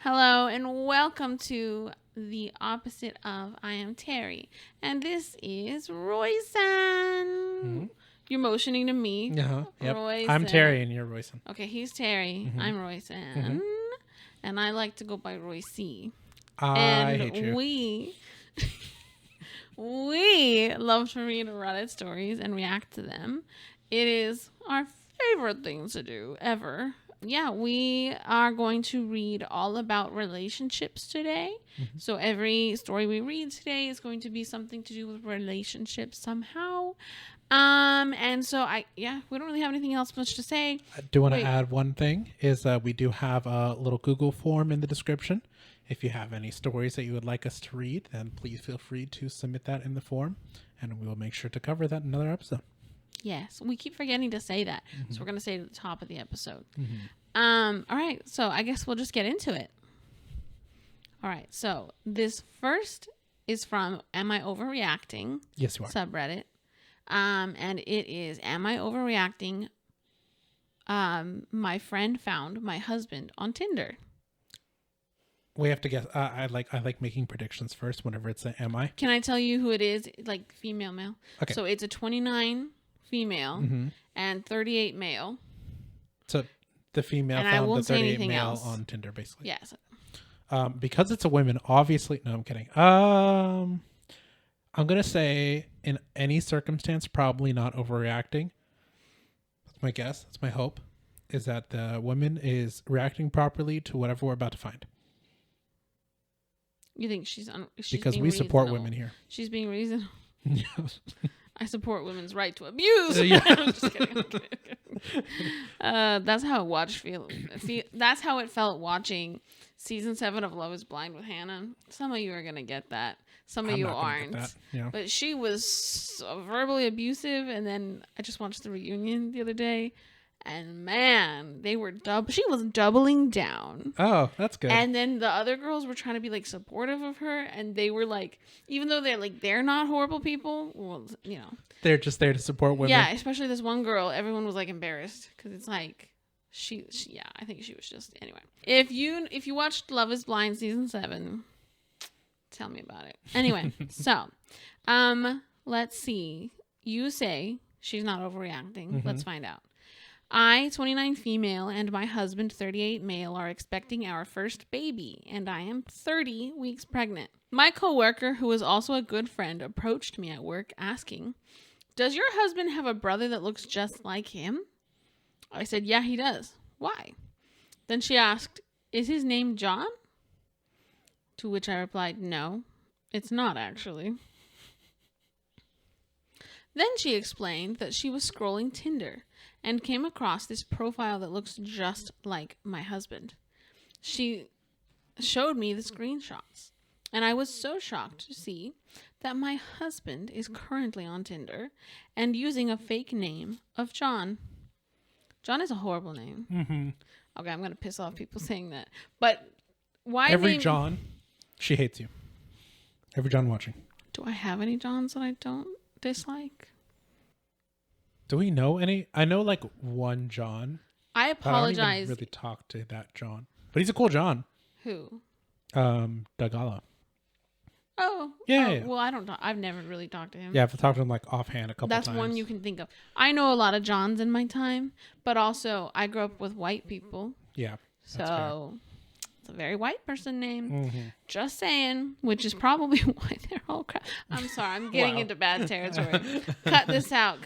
Hello and welcome to the opposite of I am Teri. And this is Royson. Mm-hmm. You're motioning to me. Uh-huh. Yep. Royson. I'm Teri and you're Royson. Okay, he's Teri. Mm-hmm. I'm Royson. Mm-hmm. And I like to go by Royce. I hate you. We love to read Reddit stories and react to them. It is our favorite thing to do ever. Yeah, we are going to read all about relationships today. Mm-hmm. So every story we read today is going to be something to do with relationships somehow. And so we don't really have anything else much to say. I do want to add one thing is we do have a little Google form in the description. If you have any stories that you would like us to read, then please feel free to submit that in the form and we will make sure to cover that in another episode. Yes, we keep forgetting to say that. Mm-hmm. So we're going to say it at the top of the episode. Mm-hmm. All right, so I guess we'll just get into it. All right, so this first is from Am I Overreacting? Yes, you are. Subreddit. And it is, Am I Overreacting? My friend found my husband on Tinder. We have to guess. I like making predictions first whenever it's an am I. Can I tell you who it is? Like female, male. Okay. So it's a 29 female and 38 male. So the female And I found the won't say 38 anything male else. on Tinder, basically. Yes. Because it's a woman, obviously. No, I'm kidding. I'm gonna say in any circumstance, probably not overreacting. That's my guess. That's my hope. Is that the woman is reacting properly to whatever we're about to find. You think she's because being we support reasonable. women here. She's being reasonable. Yes. I support women's right to abuse. Yeah. I'm just kidding. That's how that's how it felt watching season 7 of Love Is Blind with Hannah. Some of you are gonna get that. Some of you aren't. Yeah. But she was verbally abusive, and then I just watched the reunion the other day, and man, she was doubling down. Oh, that's good. And then the other girls were trying to be like supportive of her, and they were like, even though they're not horrible people, well, you know, they're just there to support women. yeah, especially this one girl. Everyone was like embarrassed because it's like she I think she was just, anyway. If you watched Love Is Blind season 7, tell me about it. Anyway, so let's see. You say she's not overreacting. Let's find out. I, 29 female, and my husband, 38 male, are expecting our first baby, and I am 30 weeks pregnant. My coworker, who is also a good friend, approached me at work asking, "Does your husband have a brother that looks just like him?" I said, "Yeah, he does. Why?" Then she asked, "Is his name John?" To which I replied, "No, it's not actually." Then she explained that she was scrolling Tinder and came across this profile that looks just like my husband. She showed me the screenshots, and I was so shocked to see that my husband is currently on Tinder and using a fake name of John. John is a horrible name. Mm-hmm. Okay, I'm going to piss off people saying that. But why every John, she hates you. Every John watching. Do I have any Johns that I don't dislike? Do we know any? I know like one John. I apologize. I don't even really talk to that John, but he's a cool John. Who? Dagala. Oh, yeah. Well, I've never really talked to him. Yeah, I've talked to him like offhand a couple times. That's one you can think of. I know a lot of Johns in my time, but also I grew up with white people. Yeah. So it's a very white person name. Mm-hmm. Just saying, which is probably why they're all crap. I'm sorry, I'm getting into bad territory. Cut this out.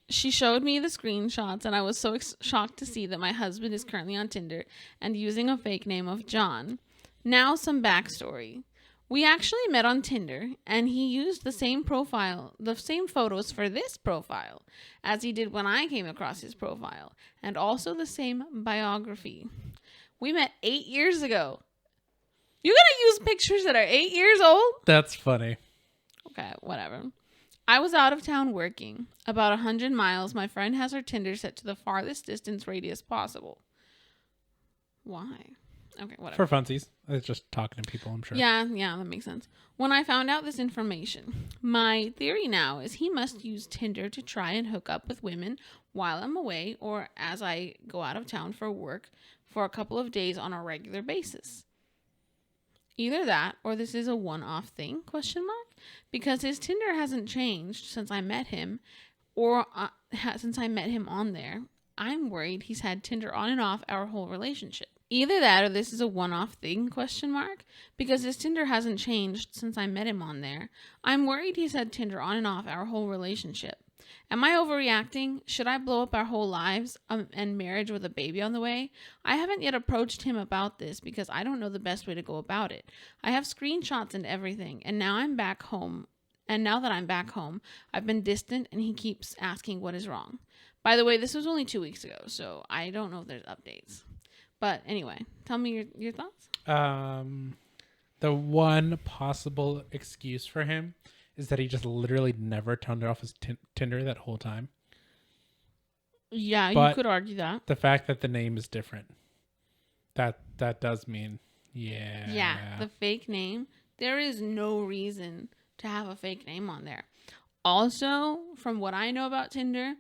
She showed me the screenshots, and I was so shocked to see that my husband is currently on Tinder and using a fake name of John. Now some backstory. We actually met on Tinder, and he used the same photos for this profile as he did when I came across his profile, and also the same biography. We met 8 years ago. You're gonna use pictures that are 8 years old? That's funny. Okay, whatever. I was out of town working. About 100 miles, my friend has her Tinder set to the farthest distance radius possible. Why? Okay, whatever. For funsies. It's just talking to people, I'm sure. Yeah, that makes sense. When I found out this information, my theory now is he must use Tinder to try and hook up with women while I'm away or as I go out of town for work for a couple of days on a regular basis. Either that or this is a one-off thing, ? Because his Tinder hasn't changed since I met him or since I met him on there. I'm worried he's had Tinder on and off our whole relationship. Either that or this is a one-off thing, ? Because his Tinder hasn't changed since I met him on there. I'm worried he's had Tinder on and off our whole relationship. Am I overreacting? Should I blow up our whole lives and marriage with a baby on the way? I haven't yet approached him about this because I don't know the best way to go about it. I have screenshots and everything, and now I'm back home. And now that I'm back home, I've been distant and he keeps asking what is wrong. By the way, this was only 2 weeks ago, so I don't know if there's updates. But anyway, tell me your thoughts. The one possible excuse for him is that he just literally never turned off his Tinder that whole time. Yeah, but you could argue that. The fact that the name is different, that does mean, Yeah, the fake name. There is no reason to have a fake name on there. Also, from what I know about Tinder,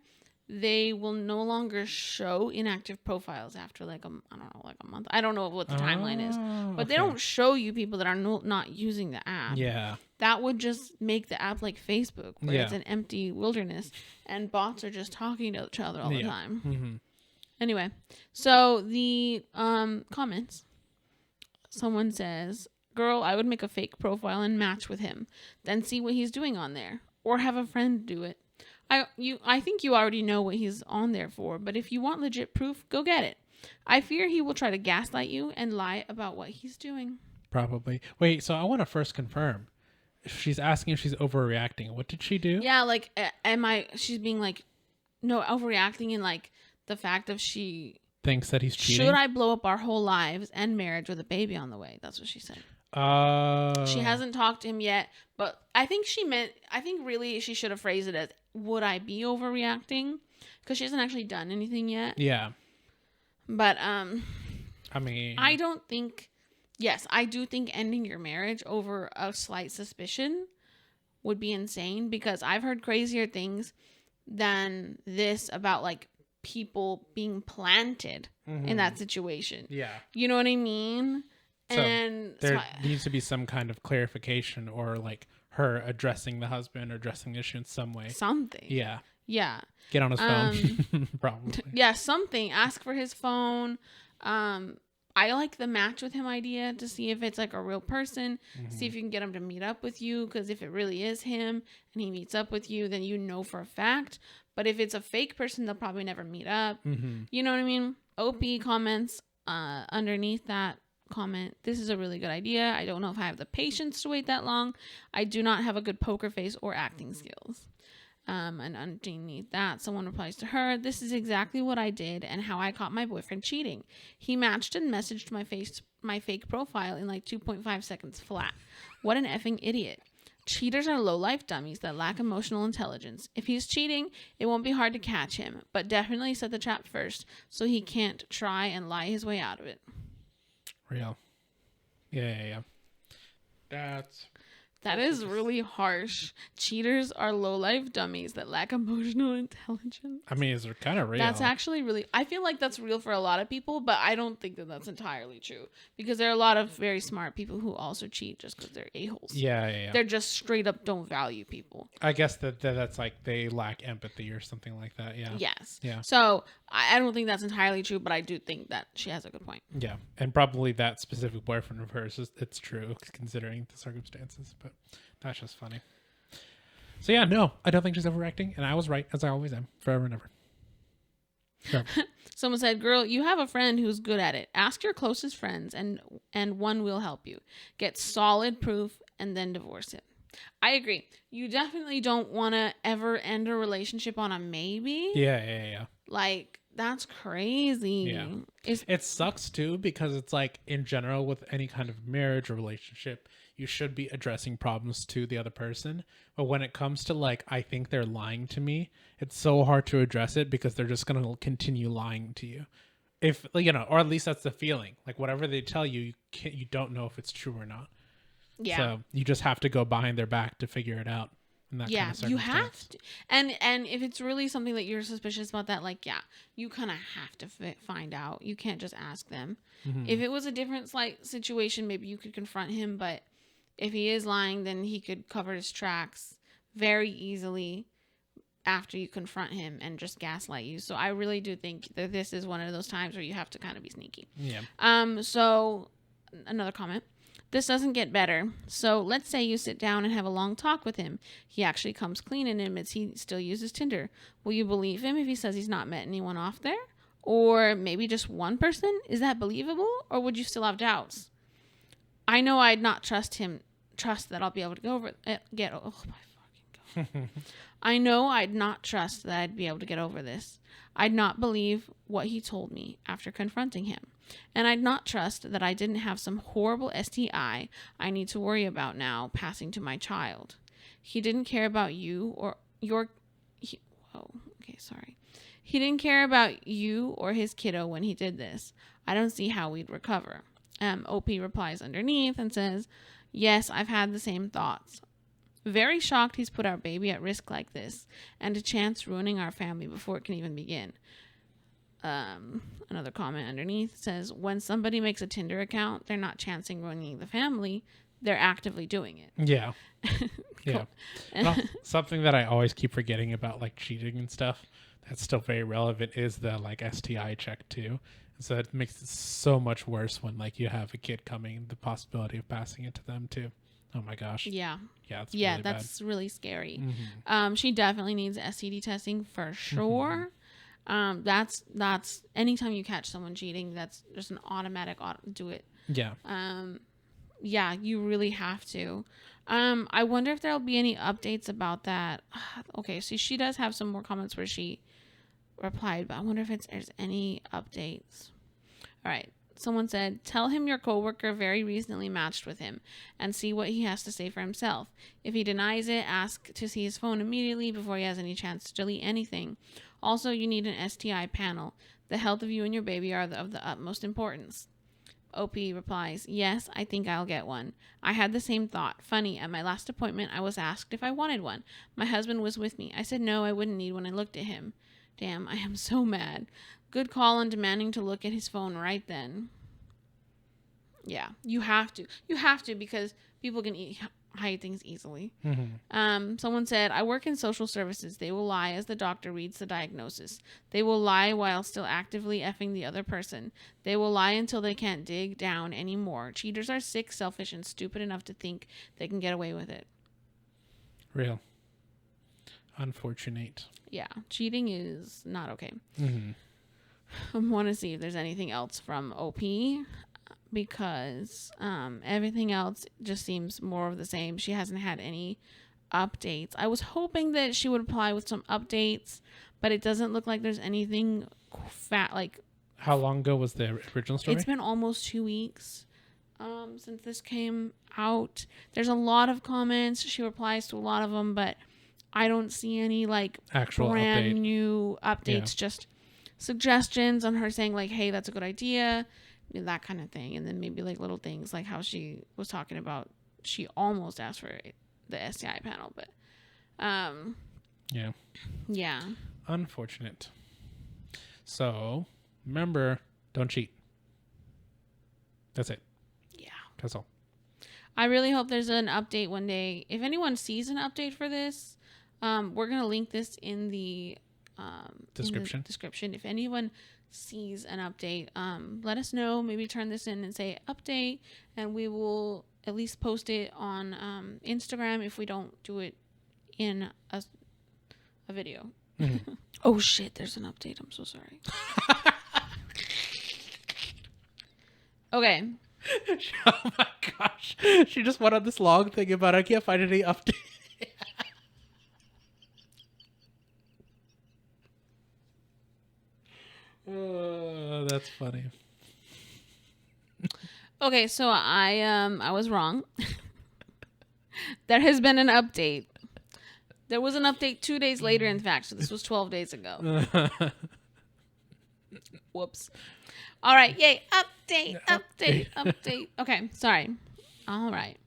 they will no longer show inactive profiles after like a month. I don't know what the timeline is, but they don't show you people that are not using the app. Yeah. That would just make the app like Facebook, where it's an empty wilderness and bots are just talking to each other all the time. Mm-hmm. Anyway, so the comments. Someone says, "Girl, I would make a fake profile and match with him, then see what he's doing on there, or have a friend do it. I think you already know what he's on there for, but if you want legit proof, go get it. I fear he will try to gaslight you and lie about what he's doing." Probably. Wait, so I want to first confirm. If she's asking if she's overreacting, what did she do? Yeah, like, she's being like, no, overreacting in like the fact of she thinks that he's cheating. Should I blow up our whole lives and marriage with a baby on the way? That's what she said. She hasn't talked to him yet, but I think really she should have phrased it as, would I be overreacting? Because she hasn't actually done anything yet. Yeah. But, I mean, I don't think, yes, I do think ending your marriage over a slight suspicion would be insane, because I've heard crazier things than this about like people being planted in that situation. Yeah. You know what I mean? So and there needs to be some kind of clarification, or like her addressing the husband or addressing the issue in some way. Something. Yeah. Yeah. Get on his phone. Probably. Yeah, something. Ask for his phone. I like the match with him idea to see if it's like a real person. See if you can get him to meet up with you, because if it really is him and he meets up with you, then you know for a fact. But if it's a fake person, they'll probably never meet up. You know what I mean? OP comments underneath that comment, "This is a really good idea. I don't know if I have the patience to wait that long. I do not have a good poker face or acting skills." And underneath that, someone replies to her, "This is exactly what I did and how I caught my boyfriend cheating. He matched and messaged my fake profile in like 2.5 seconds flat. What an effing idiot. Cheaters are low-life dummies that lack emotional intelligence. If he's cheating, it won't be hard to catch him, but definitely set the trap first so he can't try and lie his way out of it." Real. Yeah. That is really harsh. Cheaters are low-life dummies that lack emotional intelligence. I mean, it's kind of real. That's actually really... I feel like that's real for a lot of people, but I don't think that that's entirely true. Because there are a lot of very smart people who also cheat just because they're a-holes. Yeah. They're just straight up don't value people. I guess that's like they lack empathy or something like that, yeah. Yes. Yeah. So, I don't think that's entirely true, but I do think that she has a good point. Yeah, and probably that specific boyfriend of hers, it's true, considering the circumstances, but that's just funny. So yeah, no, I don't think she's overacting, and I was right, as I always am, forever and ever. So. Someone said, "Girl, you have a friend who's good at it. Ask your closest friends, and one will help you. Get solid proof, and then divorce it." I agree. You definitely don't want to ever end a relationship on a maybe. Yeah. Like, that's crazy. Yeah. It sucks too, because it's like, in general, with any kind of marriage or relationship, you should be addressing problems to the other person. But when it comes to like, I think they're lying to me, it's so hard to address it, because they're just going to continue lying to you. If, you know, or at least that's the feeling. Like, whatever they tell you, you don't know if it's true or not. Yeah. So you just have to go behind their back to figure it out. in that Yeah, kind of you circumstance. have to. And if it's really something that you're suspicious about, that, like, yeah, you kind of have to find out. You can't just ask them. Mm-hmm. If it was a different situation, maybe you could confront him. But if he is lying, then he could cover his tracks very easily after you confront him and just gaslight you. So I really do think that this is one of those times where you have to kind of be sneaky. Yeah. So another comment. This doesn't get better. So let's say you sit down and have a long talk with him. He actually comes clean and admits he still uses Tinder. Will you believe him if he says he's not met anyone off there? Or maybe just one person? Is that believable? Or would you still have doubts? I know I'd not trust that I'll be able to oh my fucking God. I know I'd not trust that I'd be able to get over this. I'd not believe what he told me after confronting him. And I'd not trust that I didn't have some horrible STI I need to worry about now passing to my child. He didn't care about you or He didn't care about you or his kiddo when he did this. I don't see how we'd recover. OP replies underneath and says, yes, I've had the same thoughts. Very shocked he's put our baby at risk like this and a chance ruining our family before it can even begin. Another comment underneath says, when somebody makes a Tinder account, they're not chancing ruining the family. They're actively doing it. Yeah. Yeah. Well, something that I always keep forgetting about, like cheating and stuff, that's still very relevant, is the like STI check too. And so it makes it so much worse when like you have a kid coming, the possibility of passing it to them too. Oh my gosh. Yeah. Yeah. It's yeah, really that's bad. really scary. Mm-hmm. She definitely needs STD testing for sure. That's anytime you catch someone cheating, that's just an automatic do it. Yeah. Yeah, you really have to. I wonder if there'll be any updates about that. Okay, so she does have some more comments where she replied, but I wonder if there's any updates. All right. Someone said, tell him your coworker very recently matched with him and see what he has to say for himself. If he denies it, ask to see his phone immediately before he has any chance to delete anything. Also, you need an STI panel. The health of you and your baby are of the utmost importance. OP replies, yes, I think I'll get one. I had the same thought. Funny, at my last appointment, I was asked if I wanted one. My husband was with me. I said no, I wouldn't need one. I looked at him. Damn, I am so mad. Good call on demanding to look at his phone right then. Yeah, you have to. You have to, because people can hide things easily. Mm-hmm. Someone said, I work in social services. They will lie as the doctor reads the diagnosis. They will lie while still actively effing the other person. They will lie until they can't dig down anymore. Cheaters are sick, selfish, and stupid enough to think they can get away with it. Real. Unfortunate. Yeah, cheating is not okay. Mm-hmm. I want to see if there's anything else from OP, because everything else just seems more of the same. She hasn't had any updates. I was hoping that she would reply with some updates, but it doesn't look like there's anything How long ago was the original story? It's been almost 2 weeks since this came out. There's a lot of comments. She replies to a lot of them, but I don't see any like actual brand new updates. Yeah. Just suggestions on her saying like, hey, that's a good idea, that kind of thing. And then maybe like little things like how she was talking about, she almost asked for the STI panel, but yeah, unfortunate. So remember, don't cheat. That's it. Yeah, that's all. I really hope there's an update one day. If anyone sees an update for this, we're gonna link this in the description. If anyone sees an update, let us know. Maybe turn this in and say update, and we will at least post it on Instagram if we don't do it in a video. Mm-hmm. Oh shit, there's an update. I'm so sorry. Okay. Oh my gosh, she just went on this long thing about I can't find any update. Oh, that's funny. Okay, so I was wrong. There has been an update. There was an update 2 days later, in fact, so this was 12 days ago. Whoops. All right, yay, update. Okay, sorry. All right.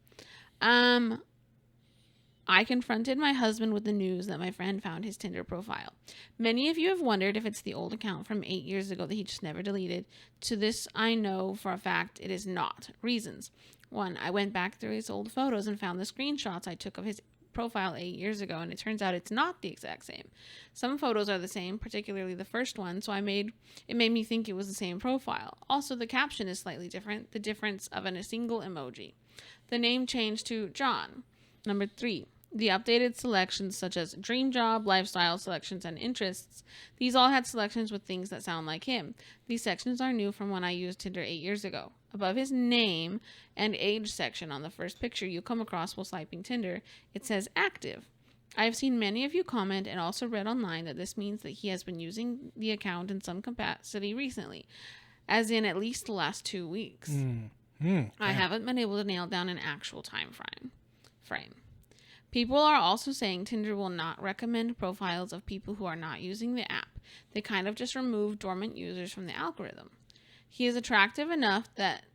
I confronted my husband with the news that my friend found his Tinder profile. Many of you have wondered if it's the old account from 8 years ago that he just never deleted. To this, I know for a fact it is not. Reasons. 1. I went back through his old photos and found the screenshots I took of his profile 8 years ago, and it turns out it's not the exact same. Some photos are the same, particularly the first one, so it made me think it was the same profile. Also, the caption is slightly different, the difference of a single emoji. The name changed to John. Number 3. The updated selections such as dream job, lifestyle selections, and interests. These all had selections with things that sound like him. These sections are new from when I used Tinder 8 years ago. Above his name and age section on the first picture you come across while swiping Tinder, it says active. I have seen many of you comment and also read online that this means that he has been using the account in some capacity recently, as in at least the last 2 weeks. I haven't been able to nail down an actual time frame. People are also saying Tinder will not recommend profiles of people who are not using the app. They kind of just remove dormant users from the algorithm. He is attractive enough that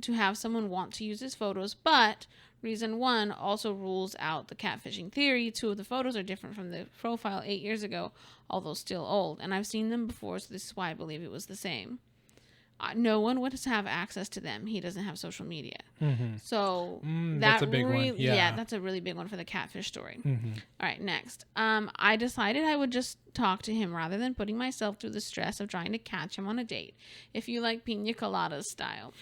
to have someone want to use his photos, but reason 1 also rules out the catfishing theory. 2 of the photos are different from the profile 8 years ago, although still old, and I've seen them before, so this is why I believe it was the same. No one would have access to them. He doesn't have social media. So that's a big one. Yeah, that's a really big one for the catfish story. All right, next. I decided I would just talk to him rather than putting myself through the stress of trying to catch him on a date, if you like pina coladas style.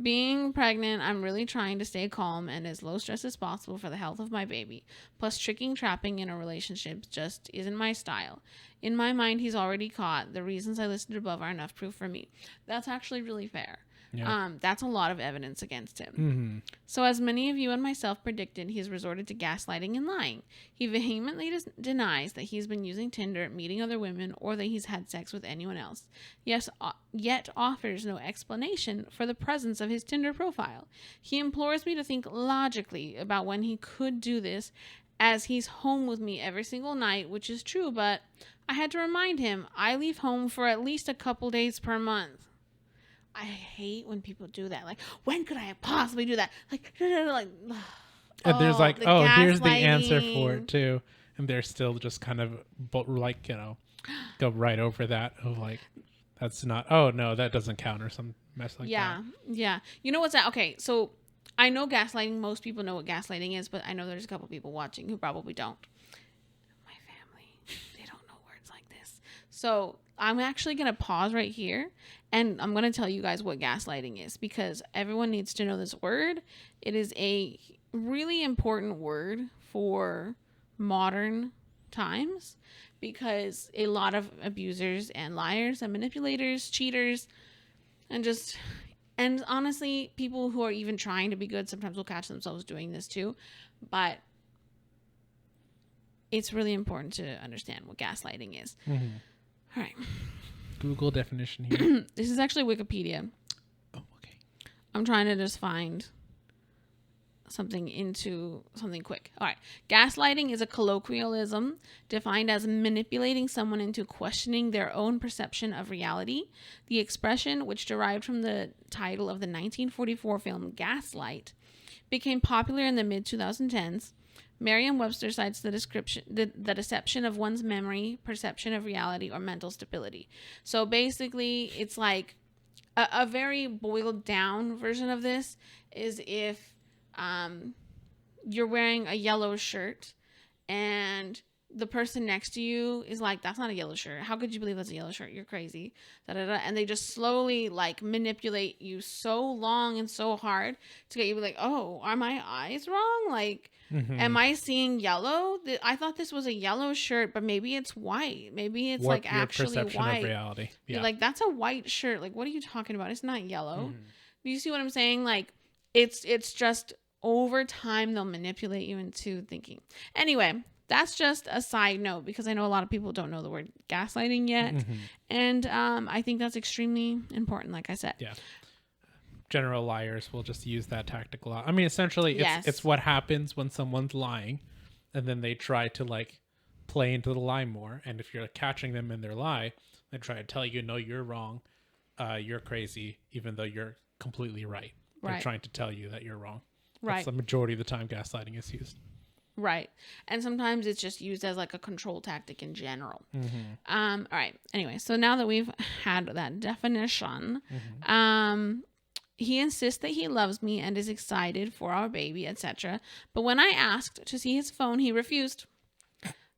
Being pregnant, I'm really trying to stay calm and as low stress as possible for the health of my baby. Plus, trapping in a relationship just isn't my style. In my mind, he's already caught. The reasons I listed above are enough proof for me. That's actually really fair. Yeah. That's a lot of evidence against him. So as many of you and myself predicted, he's resorted to gaslighting and lying. He vehemently denies that he's been using Tinder, meeting other women, or that he's had sex with anyone else. Yes, yet offers no explanation for the presence of his Tinder profile. He implores me to think logically about when he could do this, as he's home with me every single night, which is true, but I had to remind him I leave home for at least a couple days per month. I hate when people do that. Like, when could I possibly do that? Like, and there's like, here's the answer for it too. And they're still just kind of like, go right over that of like, that's not, no, that doesn't count or some mess like that. Yeah. You know what's that? Okay. So I know gaslighting, most people know what gaslighting is, but I know there's a couple people watching who probably don't. My family, they don't know words like this. So I'm actually going to pause right here and I'm going to tell you guys what gaslighting is, because everyone needs to know this word. It is a really important word for modern times, because a lot of abusers and liars and manipulators, cheaters, and honestly, people who are even trying to be good sometimes will catch themselves doing this too. But it's really important to understand what gaslighting is. All right. Google definition here. This is actually Wikipedia. Oh, okay. I'm trying to just find something quick. All right. Gaslighting is a colloquialism defined as manipulating someone into questioning their own perception of reality. The expression, which derived from the title of the 1944 film Gaslight, became popular in the mid-2010s. Merriam-Webster cites the deception of one's memory, perception of reality, or mental stability. So basically, it's like a very boiled down version of this is if you're wearing a yellow shirt and the person next to you is like, that's not a yellow shirt. How could you believe that's a yellow shirt? You're crazy. And they just slowly like manipulate you so long and so hard to get you to be like, oh, are my eyes wrong? Like, am I seeing yellow? I thought this was a yellow shirt, but maybe it's white. Maybe it's like actually white. Of reality. Yeah. You're like, that's a white shirt. Like, what are you talking about? It's not yellow. Do you see what I'm saying? Like, it's just over time they'll manipulate you into thinking. Anyway, that's just a side note, because I know a lot of people don't know the word gaslighting yet. And I think that's extremely important, like I said. Yeah. General liars will just use that tactic a lot. I mean, essentially, it's what happens when someone's lying, and then they try to like play into the lie more. And if you're catching them in their lie, they try to tell you, no, you're wrong. You're crazy, even though you're completely right. They're trying to tell you that you're wrong. Right. That's the majority of the time gaslighting is used. Right. And sometimes it's just used as like a control tactic in general. All right. Anyway, so now that we've had that definition, he insists that he loves me and is excited for our baby, etc. But when I asked to see his phone, he refused,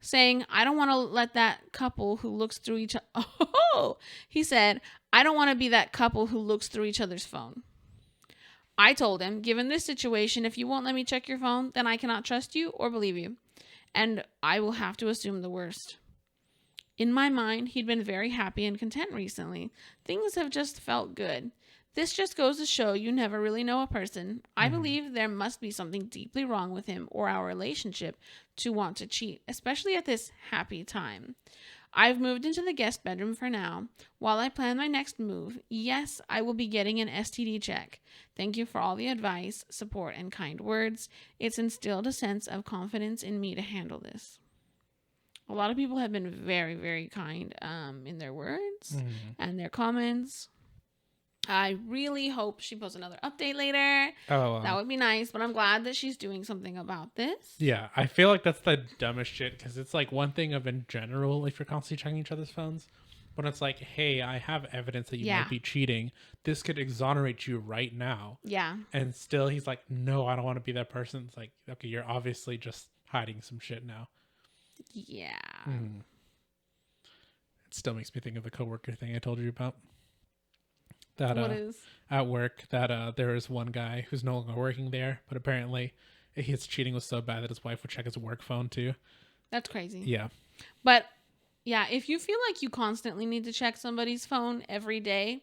saying, I don't want to let that couple who looks through each other. Oh, he said, I don't want to be that couple who looks through each other's phone. I told him, given this situation, if you won't let me check your phone, then I cannot trust you or believe you. And I will have to assume the worst. In my mind, he'd been very happy and content recently. Things have just felt good. This just goes to show you never really know a person. I believe there must be something deeply wrong with him or our relationship to want to cheat, especially at this happy time. I've moved into the guest bedroom for now. While I plan my next move, yes, I will be getting an STD check. Thank you for all the advice, support, and kind words. It's instilled a sense of confidence in me to handle this. A lot of people have been very, very kind in their words and their comments. I really hope she posts another update later. Oh, that would be nice, but I'm glad that she's doing something about this. Yeah, I feel like that's the dumbest shit, because it's like one thing of in general if you're constantly checking each other's phones, but it's like, hey, I have evidence that you might be cheating. This could exonerate you right now. Yeah. And still he's like, no, I don't want to be that person. It's like, okay, you're obviously just hiding some shit now. Yeah. It still makes me think of the coworker thing I told you about. That what is? At work, that there is one guy who's no longer working there, but apparently his cheating was so bad that his wife would check his work phone too. That's crazy. Yeah. But yeah, if you feel like you constantly need to check somebody's phone every day,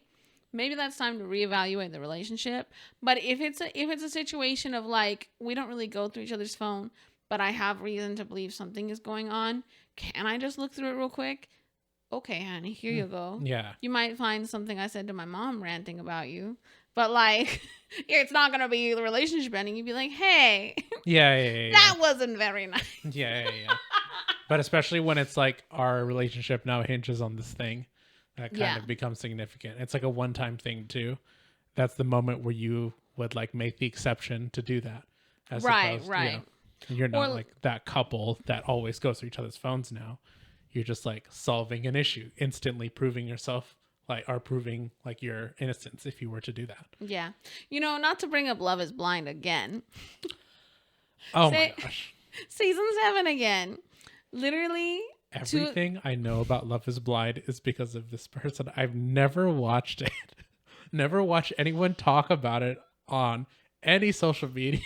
maybe that's time to reevaluate the relationship. But if it's a situation of like, we don't really go through each other's phone, but I have reason to believe something is going on, can I just look through it real quick? Okay, honey, here you go. Yeah. You might find something I said to my mom ranting about you, but like, it's not going to be the relationship ending. You'd be like, hey. Yeah. That wasn't very nice. Yeah. But especially when it's like our relationship now hinges on this thing, that kind of becomes significant. It's like a one-time thing too. That's the moment where you would like make the exception to do that. Right. You know, you're not like that couple that always goes through each other's phones now. You're just like solving an issue, instantly proving yourself proving like your innocence if you were to do that. Yeah. You know, not to bring up Love is Blind again. Oh my gosh. Season 7 again. Literally. Everything I know about Love is Blind is because of this person. I've never watched it. Never watched anyone talk about it on any social media.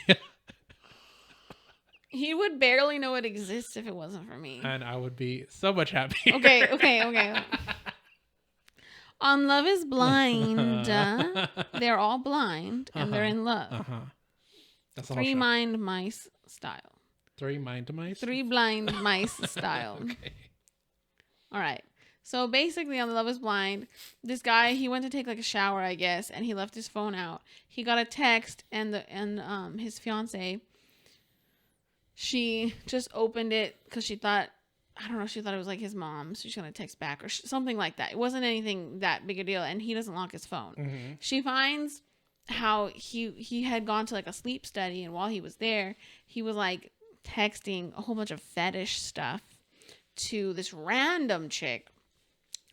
He would barely know it exists if it wasn't for me. And I would be so much happier. Okay. On Love is Blind, they're all blind and they're in love. That's 3 mind mice style. 3 mind mice? 3 blind mice style. Okay. All right. So basically on Love is Blind, this guy, he went to take like a shower, I guess, and he left his phone out. He got a text and his fiance, she just opened it because she thought it was like his mom. So she's going to text back or something like that. It wasn't anything that big a deal. And he doesn't lock his phone. She finds how he had gone to like a sleep study. And while he was there, he was like texting a whole bunch of fetish stuff to this random chick.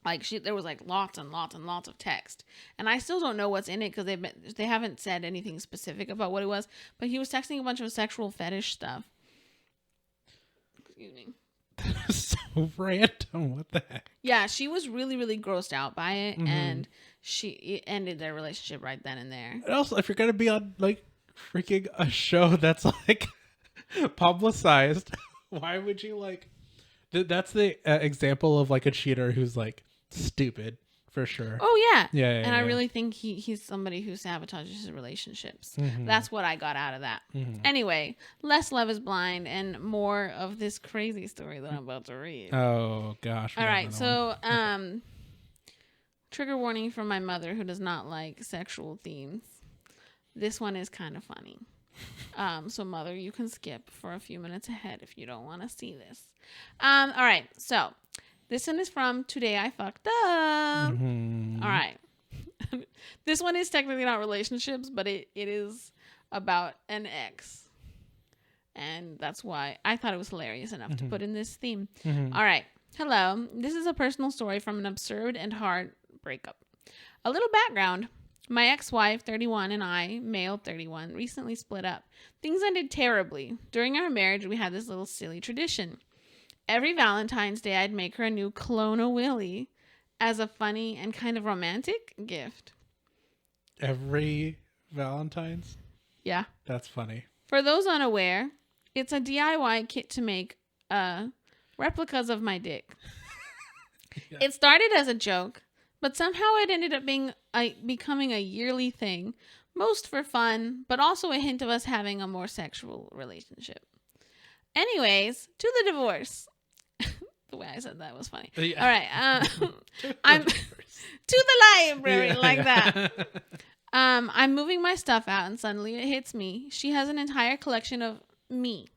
Like there was like lots and lots and lots of text. And I still don't know what's in it because they haven't said anything specific about what it was. But he was texting a bunch of sexual fetish stuff. Excuse me. That is so random. What the heck? Yeah, she was really, really grossed out by it, and it ended their relationship right then and there. And also, if you're gonna be on like freaking a show that's like publicized, why would you like? That's the example of like a cheater who's like stupid. For sure. Oh, yeah. Yeah. I really think he's somebody who sabotages his relationships. That's what I got out of that. Anyway, less Love is Blind and more of this crazy story that I'm about to read. Oh, gosh. All right. So, trigger warning from my mother who does not like sexual themes. This one is kind of funny. So, mother, you can skip for a few minutes ahead if you don't want to see this. All right. So, this one is from Today I Fucked Up. All right. This one is technically not relationships, but it is about an ex. And that's why I thought it was hilarious enough to put in this theme. All right. Hello. This is a personal story from an absurd and hard breakup. A little background. My ex-wife, 31, and I, male 31, recently split up. Things ended terribly. During our marriage, we had this little silly tradition. Every Valentine's Day, I'd make her a new clone-a-willy as a funny and kind of romantic gift. Every Valentine's? Yeah. That's funny. For those unaware, it's a DIY kit to make replicas of my dick. Yeah. It started as a joke, but somehow it ended up becoming a yearly thing, most for fun, but also a hint of us having a more sexual relationship. Anyways, to the divorce. The way I said that was funny. Yeah. All right. I'm to the library like that. I'm moving my stuff out and suddenly it hits me. She has an entire collection of me.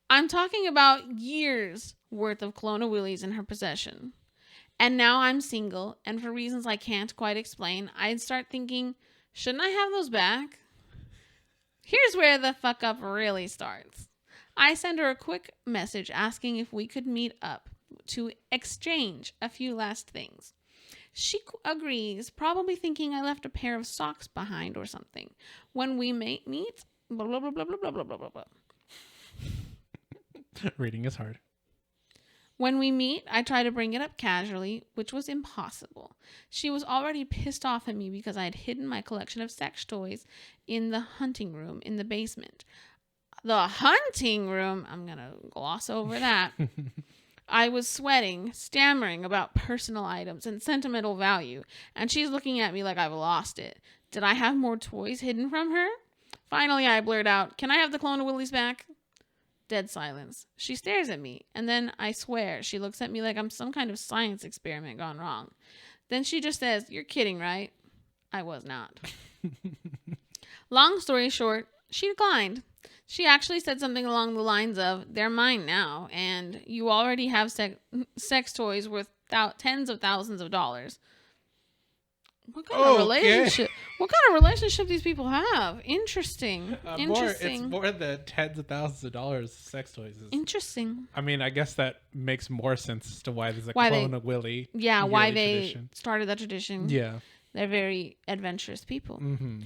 I'm talking about years worth of clone-a-willys in her possession. And now I'm single, and for reasons I can't quite explain, I'd start thinking, shouldn't I have those back? Here's where the fuck up really starts. I send her a quick message asking if we could meet up to exchange a few last things. She agrees, probably thinking I left a pair of socks behind or something. When we meet, blah, blah, blah, blah, blah, blah, blah, blah, blah. Reading is hard. When we meet, I try to bring it up casually, which was impossible. She was already pissed off at me because I had hidden my collection of sex toys in the hunting room in the basement. The hunting room, I'm going to gloss over that. I was sweating, stammering about personal items and sentimental value, and she's looking at me like I've lost it. Did I have more toys hidden from her? Finally, I blurt out, "Can I have the clone-a-willys back?" Dead silence. She stares at me, and then I swear she looks at me like I'm some kind of science experiment gone wrong. Then she just says, "You're kidding, right?" I was not. Long story short, she declined. She actually said something along the lines of, "They're mine now, and you already have sex toys worth tens of thousands of dollars." What kind of relationship? What kind of relationship these people have? Interesting. Interesting. It's more than tens of thousands of dollars. Sex toys. Interesting. I mean, I guess that makes more sense as to why there's a clone-a-willy. Yeah, why they started that tradition. Yeah, they're very adventurous people. Mm-hmm.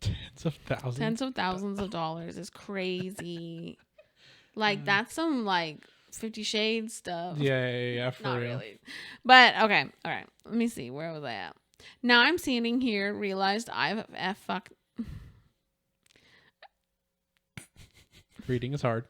Tens of thousands of dollars is crazy. Like that's some like 50 Shades stuff. Yeah, for Not real. Really. But okay, all right. Let me see. Where was I at? Now I'm sitting here, realized I've fucked. Reading is hard.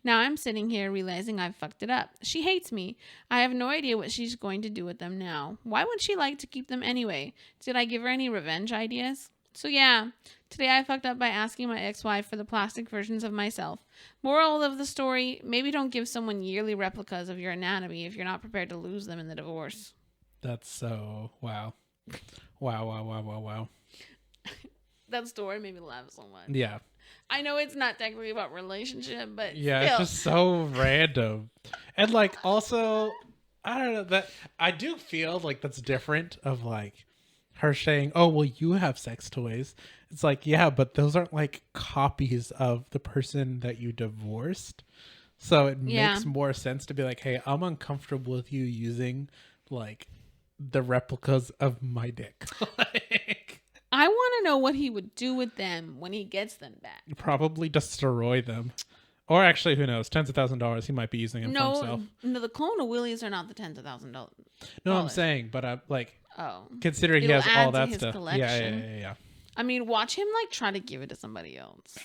Now I'm sitting here realizing I've fucked it up. She hates me. I have no idea what she's going to do with them now. Why would she like to keep them anyway? Did I give her any revenge ideas? So yeah, today I fucked up by asking my ex-wife for the plastic versions of myself. Moral of the story, maybe don't give someone yearly replicas of your anatomy if you're not prepared to lose them in the divorce. That's so... Wow. Wow. That story made me laugh so much. Yeah. I know it's not technically about relationship, but yeah, still. It's just so random. And like also, I don't know, that I do feel like that's different of like her saying, "Oh, well, you have sex toys." It's like, yeah, but those aren't like copies of the person that you divorced. So it makes more sense to be like, "Hey, I'm uncomfortable with you using like the replicas of my dick." Like, I want to know what he would do with them when he gets them back. Probably destroy them. Or actually, who knows? Tens of thousands of dollars. He might be using them for himself. No, the clone-a-willys are not the tens of thousands of dollars. No, I'm saying, but like, oh, considering he has all that stuff. Collection. Yeah. I mean, watch him like try to give it to somebody else.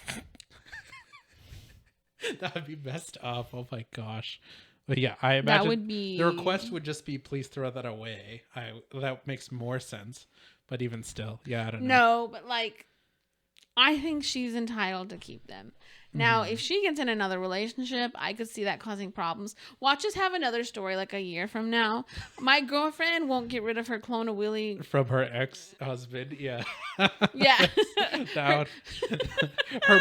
That would be messed up. Oh my gosh. But yeah, I imagine that would be... the request would just be, please throw that away. That makes more sense. But even still, yeah, I don't know. No, but like, I think she's entitled to keep them. Now, if she gets in another relationship, I could see that causing problems. Watch us have another story like a year from now. My girlfriend won't get rid of her clone-a-willy. From her ex-husband, yeah. Yeah. Her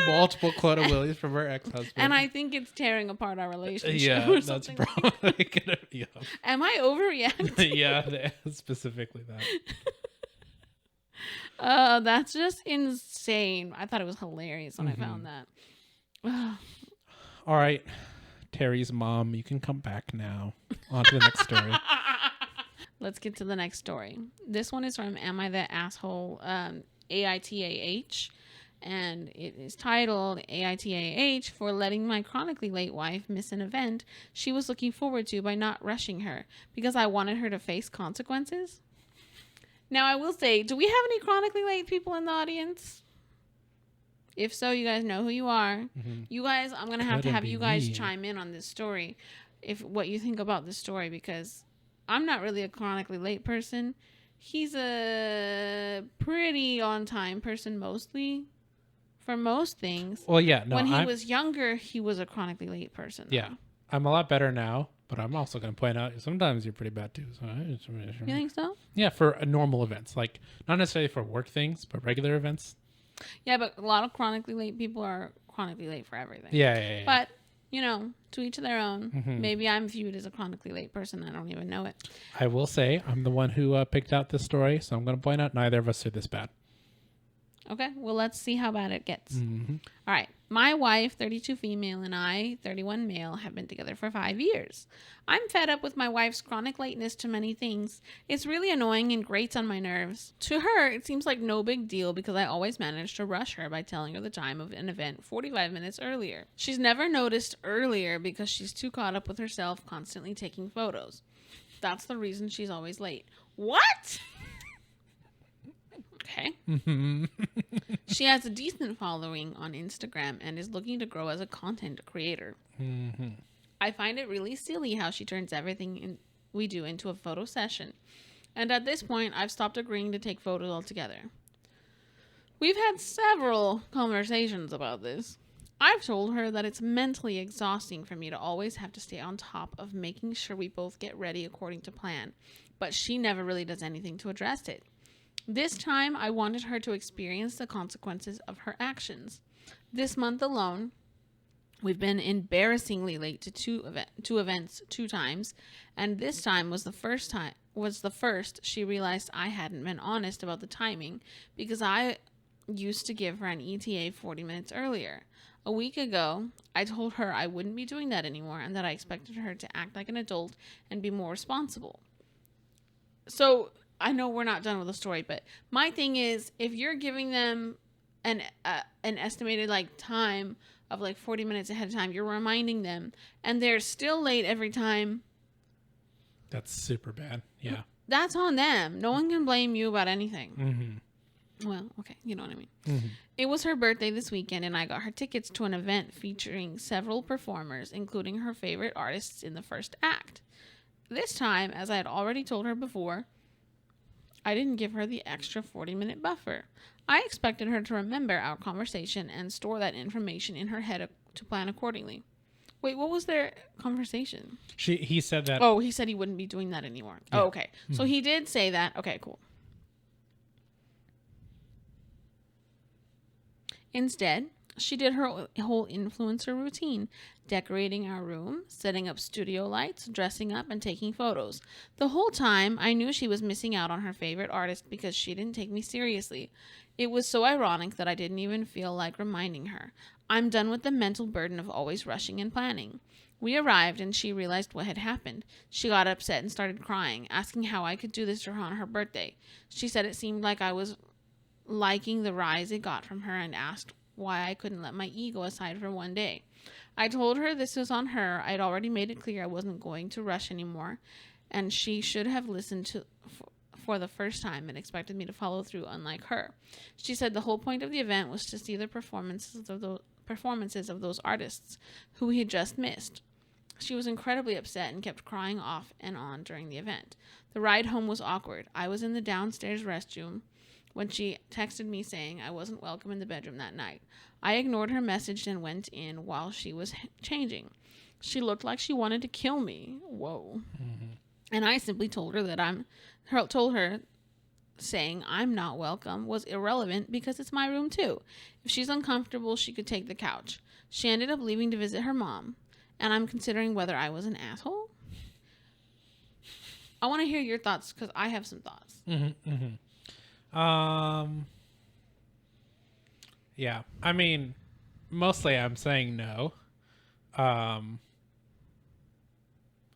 multiple clone-a-willys from her ex-husband. And I think it's tearing apart our relationship. Yeah, that's probably gonna be. Am I overreacting? Yeah, specifically that. That's just insane. I thought it was hilarious when I found that. All right, Teri's mom, you can come back now. On to the next story. Let's get to the next story. This one is from Am I the Asshole? AITAH. And it is titled AITAH for letting my chronically late wife miss an event she was looking forward to by not rushing her because I wanted her to face consequences. Now, I will say, do we have any chronically late people in the audience? If so, you guys know who you are. You guys, I'm going to have you guys chime in on this story, if what you think about this story, because I'm not really a chronically late person. He's a pretty on-time person mostly. For most things. Well, yeah, no. When he was younger, he was a chronically late person. Yeah, I'm a lot better now, but I'm also going to point out sometimes you're pretty bad too. So you think so? Yeah, for normal events, like not necessarily for work things, but regular events. Yeah, but a lot of chronically late people are chronically late for everything. Yeah. But you know, to each their own. Maybe I'm viewed as a chronically late person. I don't even know it. I will say I'm the one who picked out this story, so I'm going to point out neither of us are this bad. Okay, well, let's see how bad it gets. All right. My wife, 32 female, and I, 31 male, have been together for 5 years. I'm fed up with my wife's chronic lateness to many things. It's really annoying and grates on my nerves. To her, it seems like no big deal because I always manage to rush her by telling her the time of an event 45 minutes earlier. She's never noticed earlier because she's too caught up with herself constantly taking photos. That's the reason she's always late. What? Okay. She has a decent following on Instagram and is looking to grow as a content creator. I find it really silly how she turns everything we do into a photo session. And at this point, I've stopped agreeing to take photos altogether. We've had several conversations about this. I've told her that it's mentally exhausting for me to always have to stay on top of making sure we both get ready according to plan, but she never really does anything to address it. This time, I wanted her to experience the consequences of her actions. This month alone, we've been embarrassingly late to two events 2 times, and this time was the first she realized I hadn't been honest about the timing because I used to give her an ETA 40 minutes earlier. A week ago, I told her I wouldn't be doing that anymore and that I expected her to act like an adult and be more responsible. So, I know we're not done with the story, but my thing is, if you're giving them an estimated like time of like 40 minutes ahead of time, you're reminding them, and they're still late every time. That's super bad. Yeah. That's on them. No one can blame you about anything. Well, okay, you know what I mean. It was her birthday this weekend, and I got her tickets to an event featuring several performers, including her favorite artists in the first act. This time, as I had already told her before, I didn't give her the extra 40-minute buffer. I expected her to remember our conversation and store that information in her head to plan accordingly. Wait, what was their conversation? He said that. Oh, he said he wouldn't be doing that anymore. Yeah. Oh, okay. So he did say that. Okay, cool. Instead, she did her whole influencer routine, decorating our room, setting up studio lights, dressing up, and taking photos. The whole time, I knew she was missing out on her favorite artist because she didn't take me seriously. It was so ironic that I didn't even feel like reminding her. I'm done with the mental burden of always rushing and planning. We arrived and she realized what had happened. She got upset and started crying, asking how I could do this to her on her birthday. She said it seemed like I was liking the rise it got from her and asked why I couldn't let my ego aside for one day. I told her this was on her. I'd already made it clear I wasn't going to rush anymore, and she should have listened for the first time and expected me to follow through, unlike her. She said the whole point of the event was to see the performances of those artists who we had just missed. She was incredibly upset and kept crying off and on during the event. The ride home was awkward. I was in the downstairs restroom when she texted me saying I wasn't welcome in the bedroom that night. I ignored her message and went in while she was changing. She looked like she wanted to kill me. Whoa. And I simply told her saying I'm not welcome was irrelevant because it's my room too. If she's uncomfortable, she could take the couch. She ended up leaving to visit her mom, and I'm considering whether I was an asshole. I want to hear your thoughts because I have some thoughts. Yeah. I mean, mostly I'm saying no. Um,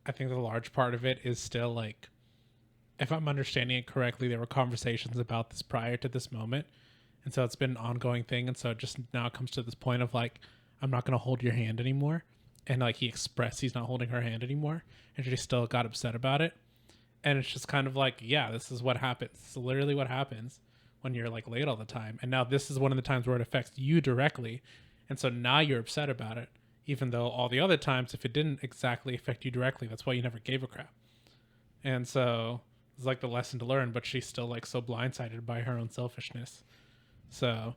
I think the large part of it is still like, if I'm understanding it correctly, there were conversations about this prior to this moment. And so it's been an ongoing thing. And so it just now comes to this point of like, I'm not going to hold your hand anymore. And like he expressed he's not holding her hand anymore. And she still got upset about it. And it's just kind of like, yeah, this is what happens. It's literally what happens when you're like late all the time. And now this is one of the times where it affects you directly. And so now you're upset about it. Even though all the other times, if it didn't exactly affect you directly, that's why you never gave a crap. And so it's like the lesson to learn, but she's still like so blindsided by her own selfishness. So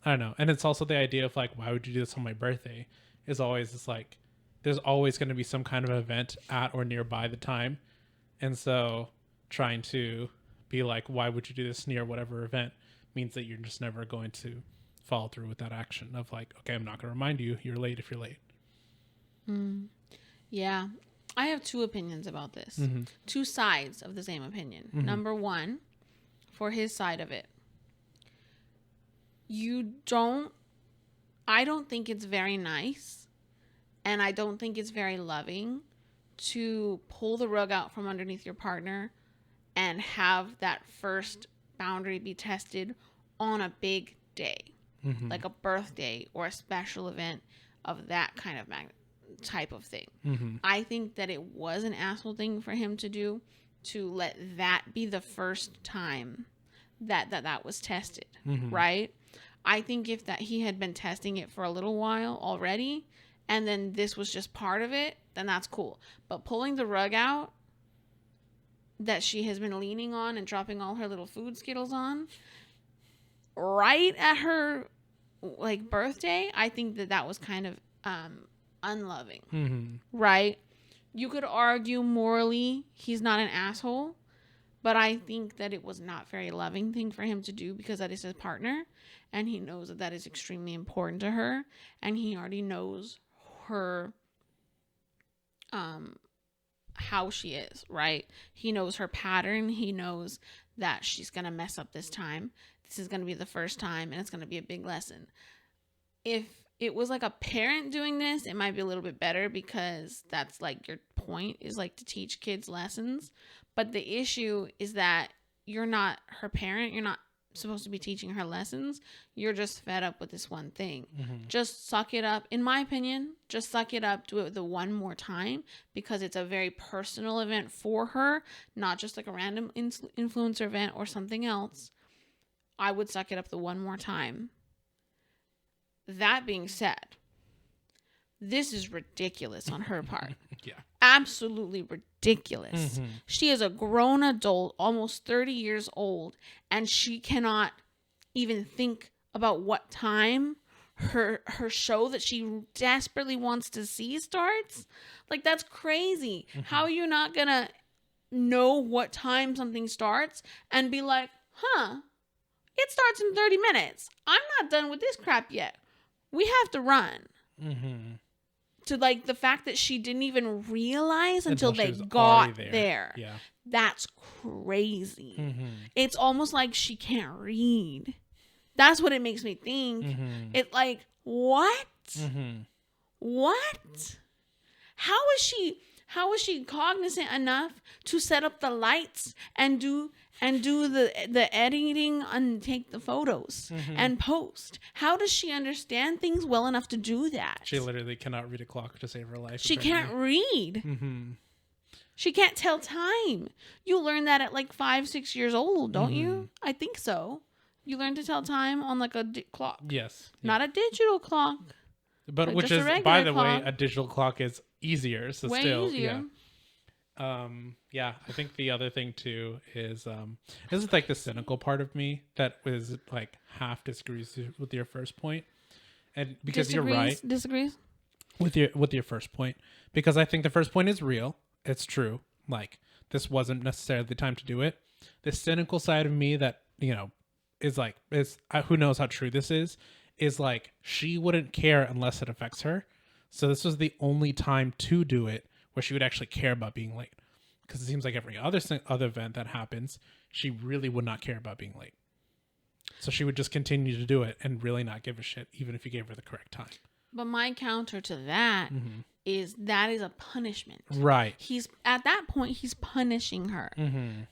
I don't know. And it's also the idea of like, why would you do this on my birthday? Is always this like, there's always going to be some kind of event at or nearby the time. And so trying to be like, why would you do this near whatever event means that you're just never going to follow through with that action of like, okay, I'm not going to remind you. You're late if you're late. Yeah. I have two opinions about this. Mm-hmm. Two sides of the same opinion. Mm-hmm. Number one, for his side of it. I don't think it's very nice, and I don't think it's very loving to pull the rug out from underneath your partner and have that first boundary be tested on a big day, like a birthday or a special event of that kind of type of thing. I think that it was an asshole thing for him to do, to let that be the first time that was tested, right? I think if that he had been testing it for a little while already, and then this was just part of it, then that's cool. But pulling the rug out that she has been leaning on and dropping all her little food Skittles on right at her like birthday, I think that was kind of unloving, right? You could argue morally he's not an asshole, but I think that it was not very loving thing for him to do because that is his partner, and he knows that is extremely important to her, and he already knows her how she is, right? He knows her pattern. He knows that she's going to mess up this time. This is going to be the first time, and it's going to be a big lesson. If it was like a parent doing this, it might be a little bit better because that's like your point is like to teach kids lessons. But the issue is that you're not her parent. You're not supposed to be teaching her lessons. You're just fed up with this one thing. Just suck it up. In my opinion, just suck it up. Do it the one more time because it's a very personal event for her, not just like a random influencer event or something else. I would suck it up the one more time. That being said, this is ridiculous on her part. Yeah. Absolutely ridiculous. She is a grown adult, almost 30 years old, and she cannot even think about what time her show that she desperately wants to see starts. Like, that's crazy. How are you not gonna know what time something starts and be like, it starts in 30 minutes. I'm not done with this crap yet. We have to run. To like the fact that she didn't even realize until they got there. Yeah. That's crazy. It's almost like she can't read. That's what it makes me think. It like, what? What? How is she cognizant enough to set up the lights and do the editing and take the photos and post? How does she understand things well enough to do that? She literally cannot read a clock to save her life. She can't read. She can't tell time. You learn that at like 5-6 years old, don't you? I think so. You learn to tell time on like a clock. Yes. Not a digital clock. But like which is, by the way, a digital clock is easier. So way still, easier. Yeah. I think the other thing too is this is like the cynical part of me that was like half disagrees with your first point, and because you're right, disagrees with your first point, because I think the first point is real. It's true. Like, this wasn't necessarily the time to do it. The cynical side of me that is like who knows how true this is like she wouldn't care unless it affects her. So this was the only time to do it where she would actually care about being late. Because it seems like every other event that happens, she really would not care about being late. So she would just continue to do it and really not give a shit, even if you gave her the correct time. But my counter to that is that is a punishment. Right. He's at that point, he's punishing her.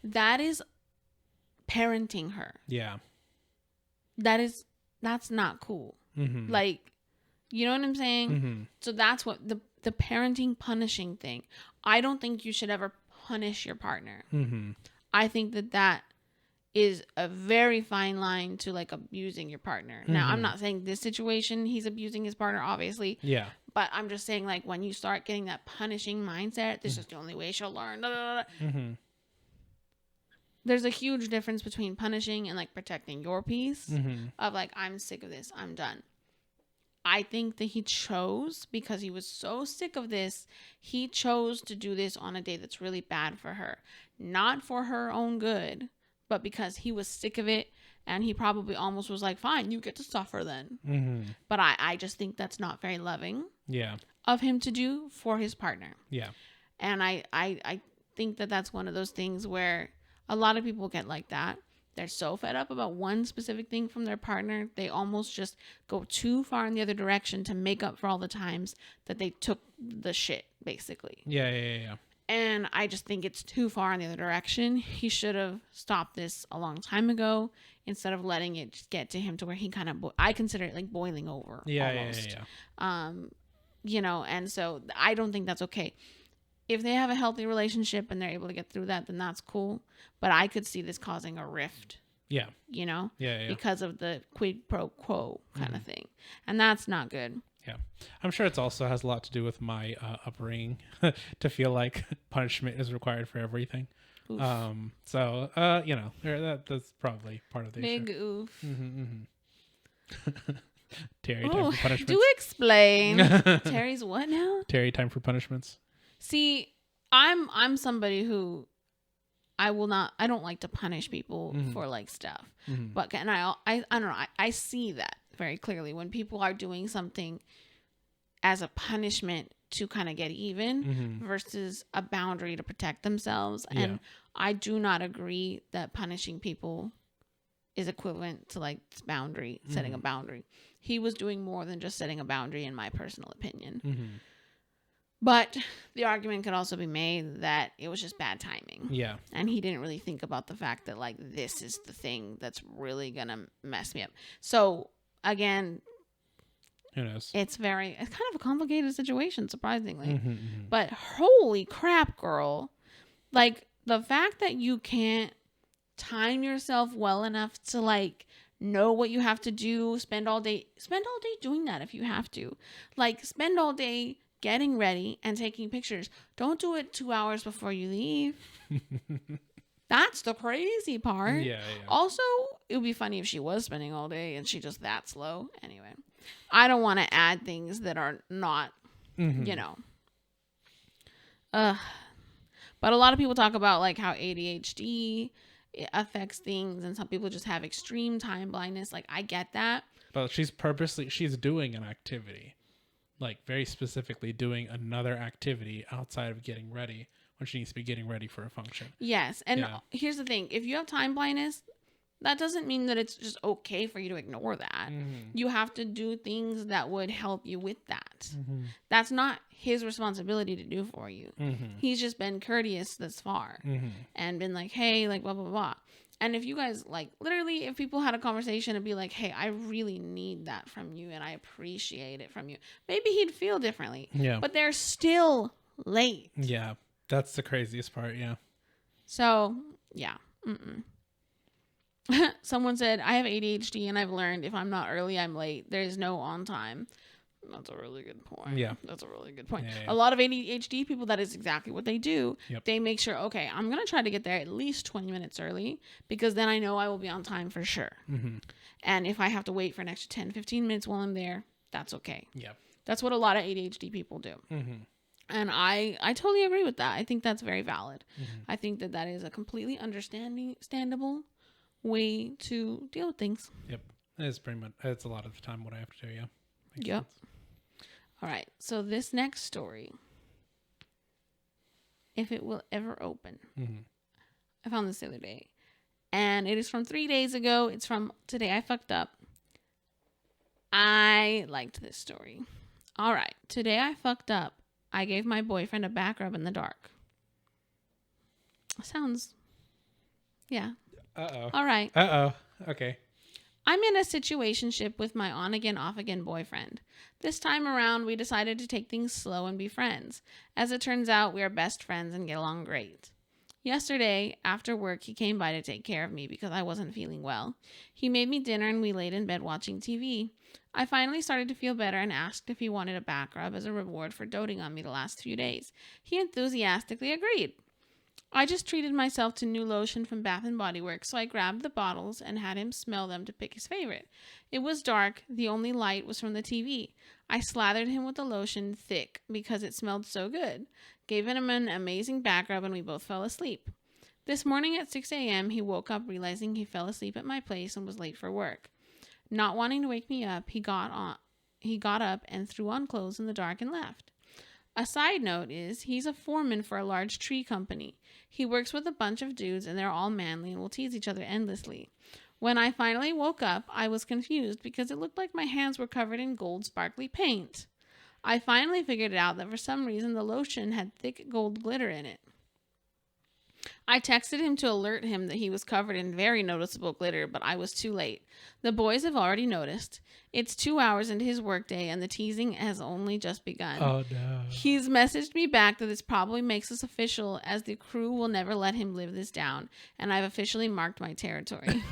That is parenting her. Yeah. That's not cool. Like, you know what I'm saying? So that's what the parenting punishing thing. I don't think you should ever punish your partner. I think that is a very fine line to like abusing your partner. Now, I'm not saying this situation he's abusing his partner, obviously. Yeah. But I'm just saying, like, when you start getting that punishing mindset, this is the only way she'll learn. There's a huge difference between punishing and like protecting your peace of like, I'm sick of this, I'm done. I think that he chose, because he was so sick of this, he chose to do this on a day that's really bad for her. Not for her own good, but because he was sick of it, and he probably almost was like, fine, you get to suffer then. But I just think that's not very loving of him to do for his partner. Yeah. And I think that that's one of those things where a lot of people get like that. They're so fed up about one specific thing from their partner, they almost just go too far in the other direction to make up for all the times that they took the shit, basically. Yeah. And I just think it's too far in the other direction. He should have stopped this a long time ago instead of letting it just get to him to where he kind of, I consider it like boiling over. Yeah. You know, and so I don't think that's okay. If they have a healthy relationship and they're able to get through that, then that's cool. But I could see this causing a rift. Yeah. You know? Yeah. Because of the quid pro quo kind of thing. And that's not good. Yeah. I'm sure it also has a lot to do with my upbringing to feel like punishment is required for everything. Oof. So, you know, that's probably part of the big issue. Oof. Terry, time for punishments. Do explain. Terry's what now? Terry, time for punishments. See, I'm somebody who I don't like to punish people for like stuff. But and I don't know, I see that very clearly when people are doing something as a punishment to kind of get even versus a boundary to protect themselves. And I do not agree that punishing people is equivalent to like boundary, setting a boundary. He was doing more than just setting a boundary, in my personal opinion. But the argument could also be made that it was just bad timing. Yeah. And he didn't really think about the fact that, like, this is the thing that's really going to mess me up. So, again, who knows? It's kind of a complicated situation, surprisingly. But holy crap, girl. Like, the fact that you can't time yourself well enough to, like, know what you have to do, spend all day doing that if you have to. Like, spend all day getting ready and taking pictures. Don't do it 2 hours before you leave. That's the crazy part. Yeah. Also, it would be funny if she was spending all day and she just that slow. Anyway, I don't want to add things that are not, you know. But a lot of people talk about like how ADHD affects things, and some people just have extreme time blindness. Like, I get that. But she's doing an activity. Like, very specifically doing another activity outside of getting ready when she needs to be getting ready for a function. Yes. And here's the thing. If you have time blindness, that doesn't mean that it's just okay for you to ignore that. You have to do things that would help you with that. That's not his responsibility to do for you. He's just been courteous this far and been like, hey, like, blah, blah, blah. And if you guys, like, literally, if people had a conversation and be like, hey, I really need that from you and I appreciate it from you, maybe he'd feel differently. Yeah. But they're still late. Yeah. That's the craziest part. Yeah. So, yeah. Someone said, I have ADHD and I've learned if I'm not early, I'm late. There is no on time. That's a really good point. Yeah. That's a really good point. Yeah. A lot of ADHD people, that is exactly what they do. Yep. They make sure, okay, I'm going to try to get there at least 20 minutes early because then I know I will be on time for sure. And if I have to wait for an extra 10, 15 minutes while I'm there, that's okay. Yeah. That's what a lot of ADHD people do. And I totally agree with that. I think that's very valid. I think that is a completely understandable way to deal with things. Yep. It's a lot of the time what I have to do. Yeah. Yep. All right. So this next story, if it will ever open, I found this the other day. And it is from 3 days ago. It's from Today I Fucked Up. I liked this story. All right. Today I fucked up. I gave my boyfriend a back rub in the dark. Sounds... Yeah. Uh-oh. All right. Uh-oh. Okay. I'm in a situationship with my on-again, off-again boyfriend. This time around, we decided to take things slow and be friends. As it turns out, we are best friends and get along great. Yesterday, after work, he came by to take care of me because I wasn't feeling well. He made me dinner and we laid in bed watching TV. I finally started to feel better and asked if he wanted a back rub as a reward for doting on me the last few days. He enthusiastically agreed. I just treated myself to new lotion from Bath & Body Works, so I grabbed the bottles and had him smell them to pick his favorite. It was dark. The only light was from the TV. I slathered him with the lotion thick because it smelled so good. Gave him an amazing back rub and we both fell asleep. This morning at 6 a.m., he woke up realizing he fell asleep at my place and was late for work. Not wanting to wake me up, he got up and threw on clothes in the dark and left. A side note is he's a foreman for a large tree company. He works with a bunch of dudes and they're all manly and will tease each other endlessly. When I finally woke up, I was confused because it looked like my hands were covered in gold sparkly paint. I finally figured out that for some reason the lotion had thick gold glitter in it. I texted him to alert him that he was covered in very noticeable glitter, but I was too late. The boys have already noticed. It's 2 hours into his workday, and the teasing has only just begun. Oh, no. He's messaged me back that this probably makes us official, as the crew will never let him live this down, and I've officially marked my territory.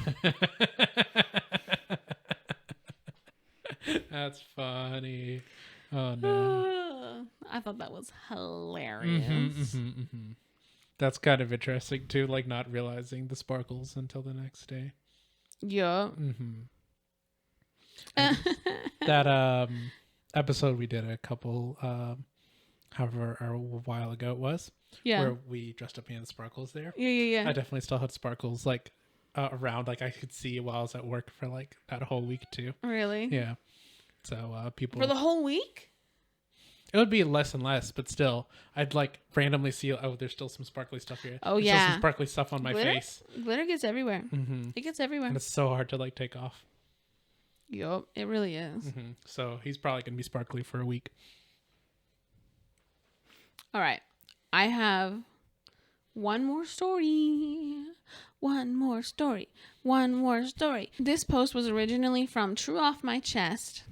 That's funny. Oh, no. I thought that was hilarious. That's kind of interesting too, like not realizing the sparkles until the next day. Yeah. That episode we did a couple, however, a while ago it was, where we dressed up in the sparkles there. Yeah. I definitely still had sparkles like around, like I could see while I was at work for like that whole week too. Really? Yeah. So people for the whole week. It would be less and less, but still, I'd like randomly see, oh, there's still some sparkly stuff here. Oh, there's yeah. still some sparkly stuff on my face. Glitter gets everywhere. It gets everywhere. And it's so hard to like take off. Yup, it really is. So he's probably going to be sparkly for a week. All right. I have one more story. This post was originally from True Off My Chest.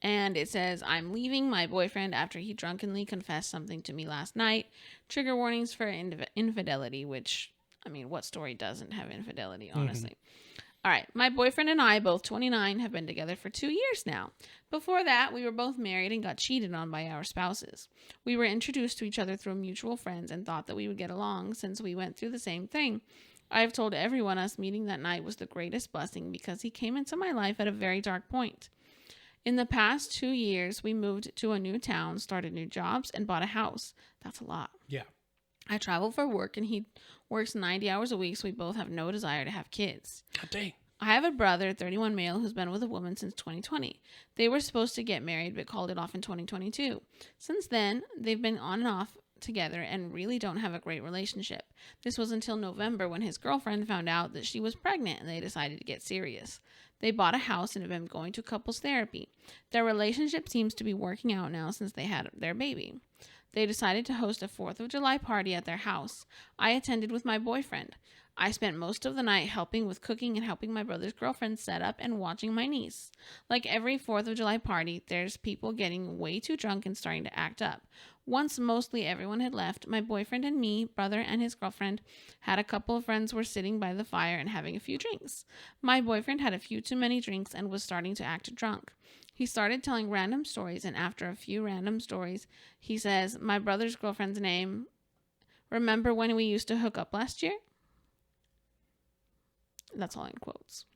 And it says, I'm leaving my boyfriend after he drunkenly confessed something to me last night. Trigger warnings for infidelity, which, I mean, what story doesn't have infidelity, honestly? All right. My boyfriend and I, both 29, have been together for 2 years now. Before that, we were both married and got cheated on by our spouses. We were introduced to each other through mutual friends and thought that we would get along since we went through the same thing. I have told everyone us meeting that night was the greatest blessing because he came into my life at a very dark point. In the past 2 years, we moved to a new town, started new jobs, and bought a house. That's a lot. Yeah. I travel for work, and he works 90 hours a week, so we both have no desire to have kids. God dang. I have a brother, 31 male, who's been with a woman since 2020. They were supposed to get married, but called it off in 2022. Since then, they've been on and off together and really don't have a great relationship. This was until November when his girlfriend found out that she was pregnant, and they decided to get serious. They bought a house and have been going to couples therapy. Their relationship seems to be working out now since they had their baby. They decided to host a 4th of July party at their house. I attended with my boyfriend. I spent most of the night helping with cooking and helping my brother's girlfriend set up and watching my niece. Like every 4th of July party, there's people getting way too drunk and starting to act up. Once mostly everyone had left, my boyfriend and me, brother and his girlfriend, had a couple of friends were sitting by the fire and having a few drinks. My boyfriend had a few too many drinks and was starting to act drunk. He started telling random stories, and after a few random stories, he says, my brother's girlfriend's name, remember when we used to hook up last year? That's all in quotes.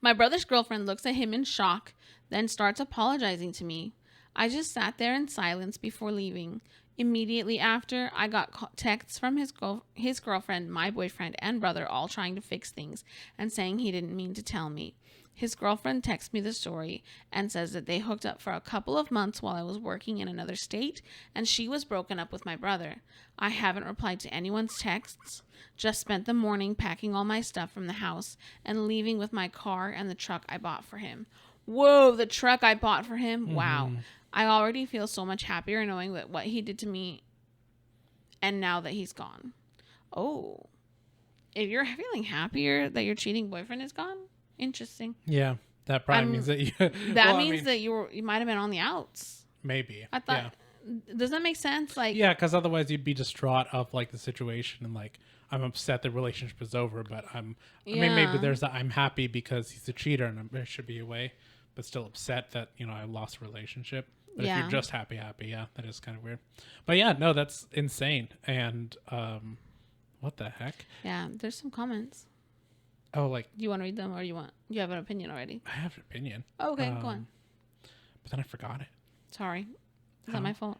My brother's girlfriend looks at him in shock, then starts apologizing to me. I just sat there in silence before leaving. Immediately after, I got texts from his girlfriend, my boyfriend, and brother all trying to fix things and saying he didn't mean to tell me. His girlfriend texts me the story and says that they hooked up for a couple of months while I was working in another state, and she was broken up with my brother. I haven't replied to anyone's texts, just spent the morning packing all my stuff from the house and leaving with my car and the truck I bought for him. Whoa, the truck I bought for him? Mm-hmm. Wow. I already feel so much happier knowing that what he did to me and now that he's gone. Oh. If you're feeling happier that your cheating boyfriend is gone, interesting. Yeah, that probably means that you. That you might have been on the outs. Maybe. I thought. Yeah. Does that make sense? Like. Yeah, because otherwise you'd be distraught of like the situation and like I'm upset the relationship is over, but I mean maybe there's that I'm happy because he's a cheater and I should be away, but still upset that I lost a relationship. But if you're just happy, yeah, that is kind of weird. But yeah, no, that's insane. And what the heck? Yeah, there's some comments. Oh, like... Do you want to read them or you have an opinion already? I have an opinion. Oh, okay, go on. But then I forgot it. Sorry. Is that my fault?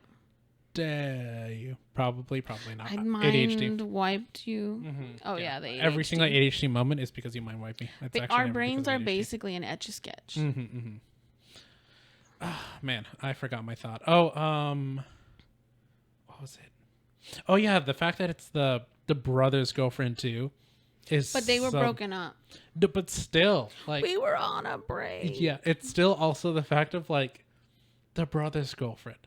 Dare you? Probably not. I ADHD. mind wiped you. Mm-hmm. Oh, yeah, the ADHD. Every single ADHD moment is because you mind wipe me. Our brains are basically an Etch-a-Sketch. Mm-hmm, mm-hmm. Oh, man, I forgot my thought. Oh, what was it? Oh, yeah, the fact that it's the brother's girlfriend, too. But they were broken up. But still, like... We were on a break. Yeah, it's still also the fact of, like, the brother's girlfriend,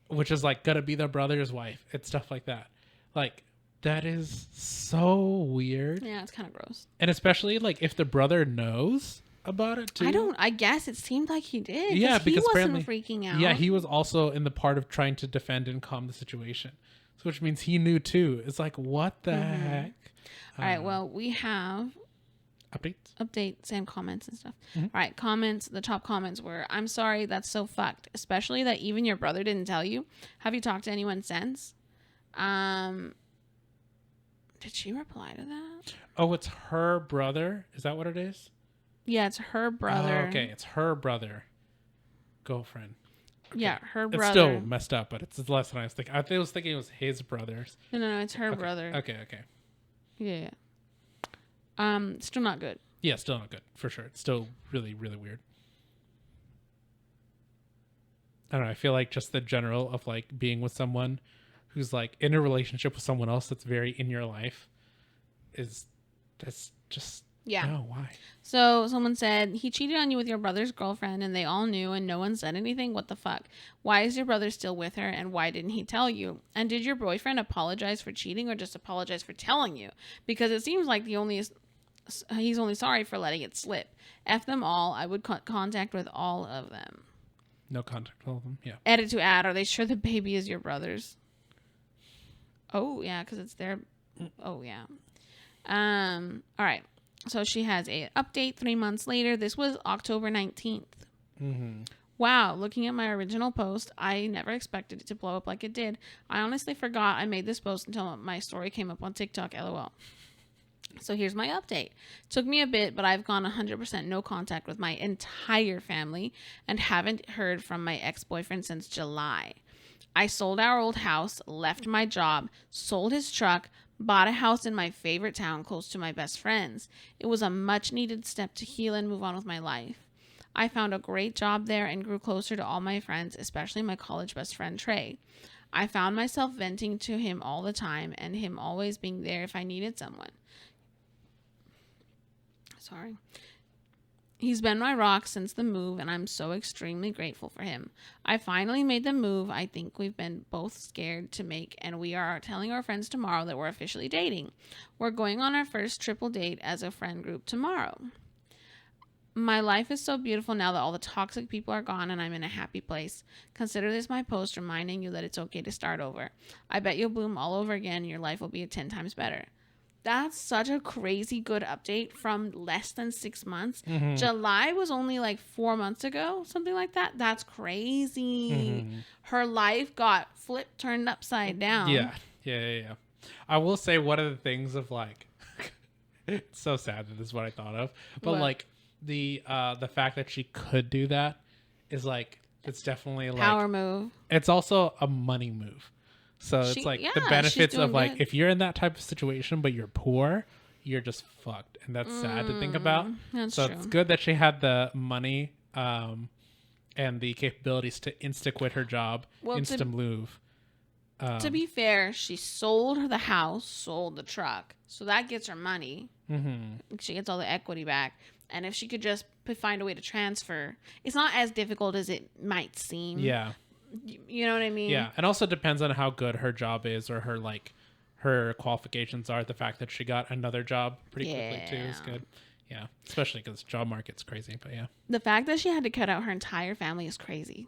which is, like, gonna be the brother's wife. It's stuff like that. Like, that is so weird. Yeah, it's kind of gross. And especially, like, if the brother knows about it, too. I guess it seemed like he did. Yeah, because he wasn't apparently... freaking out. Yeah, he was also in the part of trying to defend and calm the situation. So, which means he knew, too. It's like, what the heck? All right, well, we have updates and comments and stuff. Mm-hmm. All right, comments. The top comments were, I'm sorry, that's so fucked. Especially that even your brother didn't tell you. Have you talked to anyone since? Did she reply to that? Oh, it's her brother? Is that what it is? Yeah, it's her brother. Oh, okay, it's her brother. Girlfriend. Okay. Yeah, her brother. It's still messed up, but it's less than I was thinking. I was thinking it was his brother's. No, it's her brother. Okay. Yeah. Still not good. Yeah, still not good, for sure. It's still really, really weird. I don't know. I feel like just the general of like being with someone who's like in a relationship with someone else that's very in your life that's just... Yeah. No, why? So someone said, he cheated on you with your brother's girlfriend and they all knew and no one said anything. What the fuck? Why is your brother still with her and why didn't he tell you? And did your boyfriend apologize for cheating or just apologize for telling you? Because it seems like he's only sorry for letting it slip. F them all. I would contact with all of them. No contact with all of them? Yeah. Edit to add. Are they sure the baby is your brother's? Oh, yeah, because it's their... Oh, yeah. All right. So she has a update 3 months later. This was October 19th. Mm-hmm. Wow. Looking at my original post, I never expected it to blow up like it did. I honestly forgot I made this post until my story came up on TikTok, LOL. So here's my update. Took me a bit, but I've gone 100% no contact with my entire family and haven't heard from my ex-boyfriend since July. I sold our old house, left my job, sold his truck, bought a house in my favorite town close to my best friends. It was a much needed step to heal and move on with my life. I found a great job there and grew closer to all my friends, especially my college best friend Trey. I found myself venting to him all the time and him always being there if I needed someone. Sorry. He's been my rock since the move, and I'm so extremely grateful for him. I finally made the move I think we've been both scared to make, and we are telling our friends tomorrow that we're officially dating. We're going on our first triple date as a friend group tomorrow. My life is so beautiful now that all the toxic people are gone and I'm in a happy place. Consider this my post reminding you that it's okay to start over. I bet you'll bloom all over again and your life will be 10 times better. That's such a crazy good update from less than 6 months. Mm-hmm. July was only like 4 months ago, something like that. That's crazy. Mm-hmm. Her life got flipped, turned upside down. Yeah. I will say one of the things of like, it's so sad that this is what I thought of, but what? Like the fact that she could do that is like, it's definitely like power move. It's also a money move. So it's like the benefits of like, if you're in that type of situation, but you're poor, you're just fucked, and that's sad to think about. That's so true. it's good that she had the money and the capabilities to insta quit her job, insta move. To be fair, she sold the house, sold the truck, so that gets her money. She gets all the equity back, and if she could just find a way to transfer, it's not as difficult as it might seem. Yeah, you know what I mean. Yeah, and also depends on how good her job is or her qualifications are. The fact that she got another job pretty quickly too is good. Yeah, especially because the job market's crazy. But yeah, the fact that she had to cut out her entire family is crazy.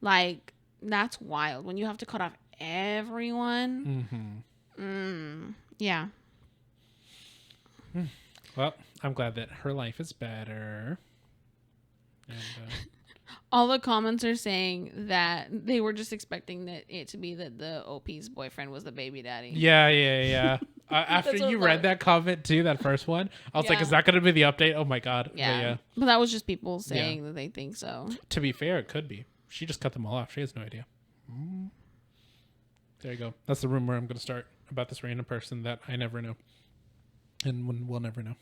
Like, that's wild. When you have to cut off everyone. Yeah. Well, I'm glad that her life is better. And, all the comments are saying that they were just expecting it to be that the OP's boyfriend was the baby daddy. Yeah. After you read that comment too, that first one, I was like, is that going to be the update? Oh my God. Yeah. But that was just people saying that they think so. To be fair, it could be. She just cut them all off. She has no idea. There you go. That's the rumor I'm going to start about this random person that I never know. And we'll never know.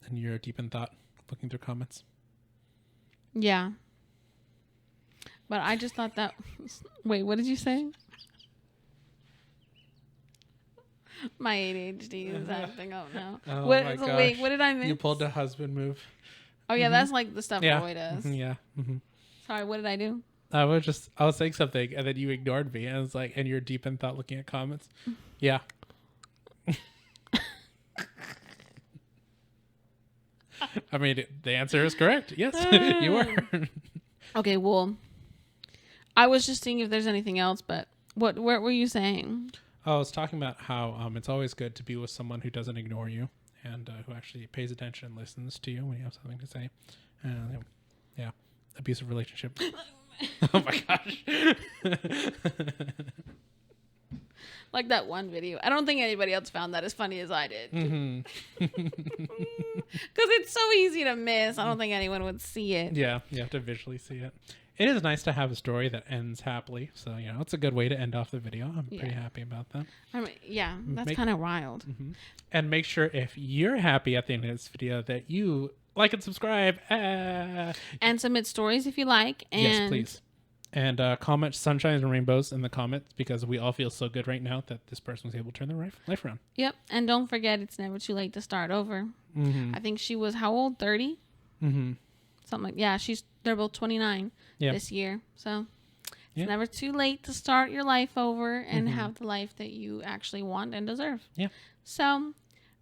And you're deep in thought looking through comments. Yeah. But I just thought that... Wait, what did you say? My ADHD is acting up now. Oh my gosh. Wait, what did I miss? You pulled the husband move. Oh, yeah, that's like the stuff Roy does. Sorry, what did I do? I was saying something, and then you ignored me. And I was like, and you're deep in thought looking at comments. Yeah. I mean, the answer is correct. Yes, you were. Okay, well, I was just seeing if there's anything else, but what were you saying? I was talking about how it's always good to be with someone who doesn't ignore you and who actually pays attention and listens to you when you have something to say. Yeah, abusive relationship. Oh my gosh. Like that one video. I don't think anybody else found that as funny as I did. Because it's so easy to miss. I don't think anyone would see it. Yeah, you have to visually see it. It is nice to have a story that ends happily. So, it's a good way to end off the video. I'm pretty happy about that. I mean, that's kind of wild. And make sure if you're happy at the end of this video that you like and subscribe. And submit stories if you like. And yes, please. And comment sunshines and rainbows in the comments because we all feel so good right now that this person was able to turn their life around. Yep. And don't forget, it's never too late to start over. I think she was how old? 30? Something like they're both 29 this year. So it's never too late to start your life over and have the life that you actually want and deserve. Yeah. So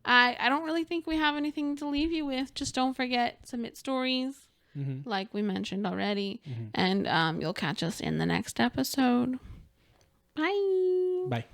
I don't really think we have anything to leave you with. Just don't forget, submit stories. Like we mentioned already. And you'll catch us in the next episode. Bye. Bye.